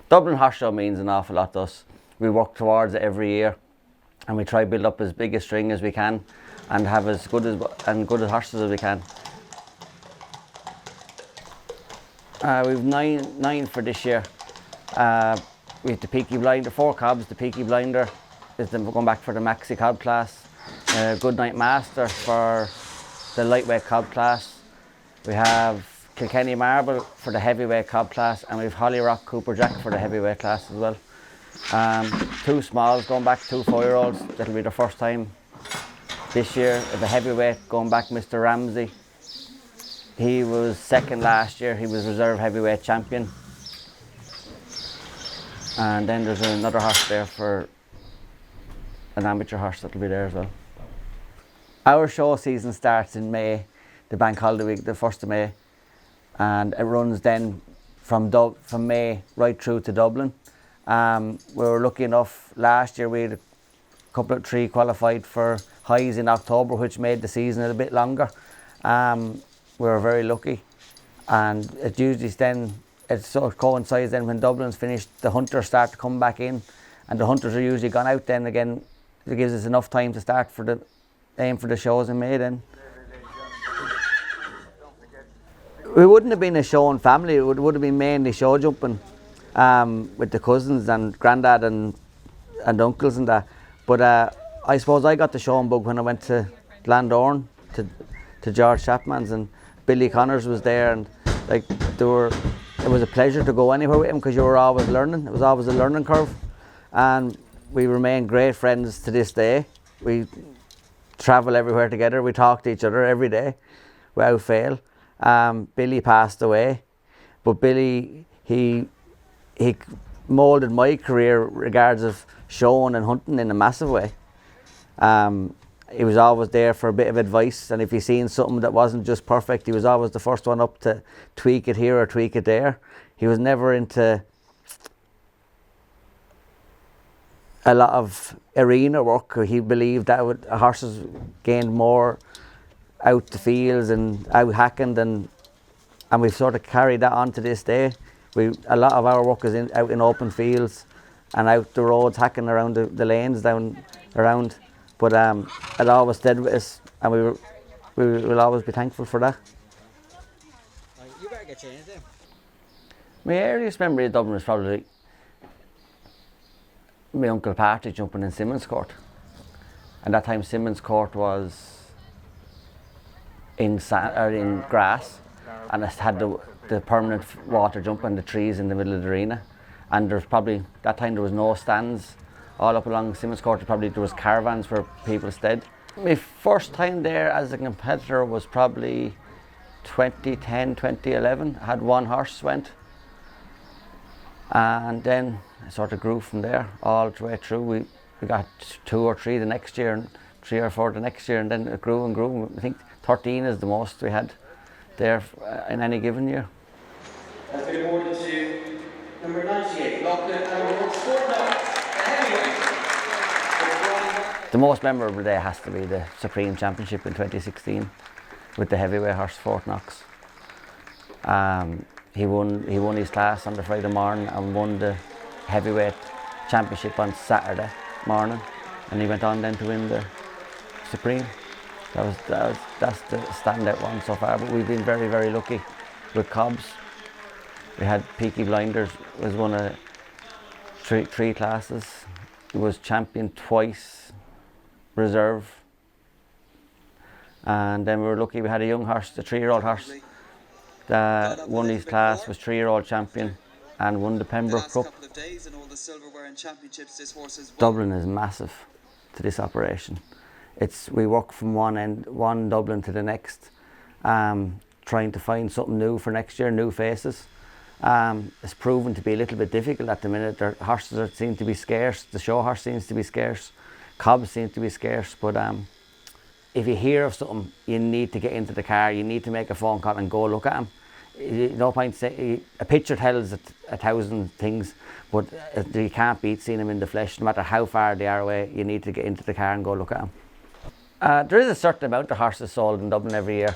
Dublin Horse Show means an awful lot to us. We work towards it every year, and we try to build up as big a string as we can and have as good as horses as we can. We've nine for this year. We have the Peaky Blinder, 4 cobs. The Peaky Blinder is going back for the Maxi Cob class. Goodnight Master for the lightweight cob class. We have Kilkenny Marble for the heavyweight cob class, and we have Holly Rock Cooper Jack for the heavyweight class as well. 2 smalls going back, 2 4-year-olds. That'll be their first time this year. The heavyweight going back, Mr. Ramsey. He was second last year. He was reserve heavyweight champion. And then there's another horse there for an amateur horse that'll be there as well. Our show season starts in May, the bank holiday week, the 1st of May, and it runs then from May right through to Dublin. We were lucky enough last year, we had a couple of 3 qualified for highs in October, which made the season a little bit longer. We were very lucky, and it usually then, it sort of coincides then when Dublin's finished, the hunters start to come back in, and the hunters are usually gone out then again. It gives us enough time to start for the aim for the shows in May then. We wouldn't have been a showing family, it would have been mainly show jumping with the cousins and granddad and uncles and that. But I suppose I got the showing bug when I went to Glandorn to George Chapman's, and Billy Connors was there, and like it was a pleasure to go anywhere with him because you were always learning. It was always a learning curve, and we remain great friends to this day. We travel everywhere together. We talk to each other every day without fail. Billy passed away, but Billy he moulded my career regards of showing and hunting in a massive way. He was always there for a bit of advice, and if he seen something that wasn't just perfect, he was always the first one up to tweak it here or tweak it there. He was never into a lot of arena work. He believed that horses gained more out the fields and out hacking, and we've sort of carried that on to this day. A lot of our work is out in open fields and out the roads, hacking around the lanes down around. But it always stayed with us, and we will always be thankful for that. You better get changed then. My earliest memory of Dublin is probably my Uncle Patrick jumping in Simmons Court. And that time Simmons Court was in grass, and it had the permanent water jump and the trees in the middle of the arena. And there's probably, that time there was no stands all up along Simmons Court. There was caravans where people stayed. My first time there as a competitor was probably 2010, 2011. I had 1 horse went, and then it sort of grew from there all the way through. We got 2 or 3 the next year, and 3 or 4 the next year, and then it grew and grew. I think 13 is the most we had there in any given year. That's been awarded to number 98, Loughlin, and awards 4 notes. The most memorable day has to be the Supreme Championship in 2016 with the heavyweight horse Fort Knox. He won his class on the Friday morning and won the heavyweight championship on Saturday morning, and he went on then to win the Supreme. That's the standout one so far. But we've been very, very lucky with cobs. We had Peaky Blinders, was one of 3 classes. He was champion twice, reserve. And then we were lucky we had a young horse, a 3-year-old horse, that won his class, was 3-year-old champion and won the Pembroke Cup. Dublin is massive to this operation. We work from one Dublin to the next, trying to find something new for next year, new faces. It's proven to be a little bit difficult at the minute. The horses seem to be scarce, the show horse seems to be scarce, cobs seem to be scarce, but if you hear of something, you need to get into the car, you need to make a phone call and go look at them. No point saying, a picture tells 1,000 things, but you can't beat seeing them in the flesh. No matter how far they are away, you need to get into the car and go look at them. There is a certain amount of horses sold in Dublin every year.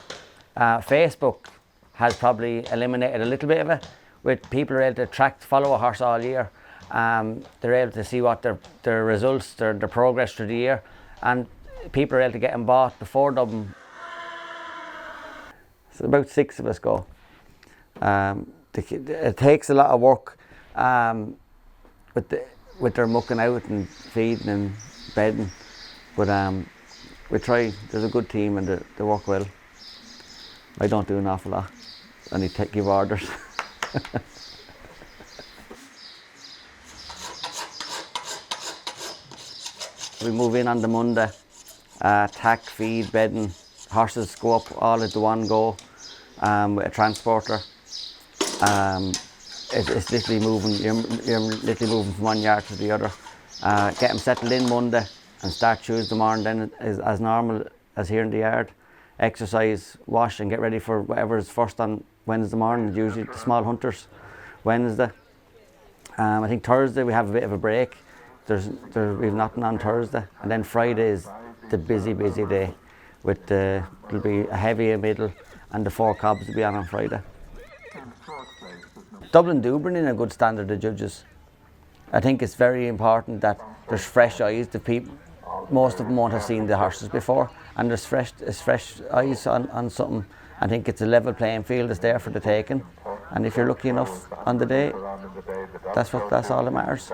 Facebook has probably eliminated a little bit of it. with people are able to follow a horse all year. They're able to see what their results, their progress through the year, and people are able to get them bought before Dublin. So about 6 of us go. It takes a lot of work with their mucking out and feeding and bedding, but we try. There's a good team and they work well. I don't do an awful lot. I need to give orders. We move in on the Monday, tack, feed, bedding. Horses go up all at the one go with a transporter. It's literally moving, you're literally moving from one yard to the other. Get them settled in Monday and start Tuesday morning, then as normal as here in the yard. Exercise, wash and get ready for whatever is first on Wednesday morning, usually the small hunters, Wednesday. I think Thursday we have a bit of a break. We've nothing on Thursday, and then Friday is the busy day. There'll be a heavy, a middle, and the 4 cobs will be on Friday. Dublin do bring in a good standard of judges. I think it's very important that there's fresh eyes. The people, most of them won't have seen the horses before, and there's fresh eyes on something. I think it's a level playing field that's there for the taking, and if you're lucky enough on the day, that's all that matters.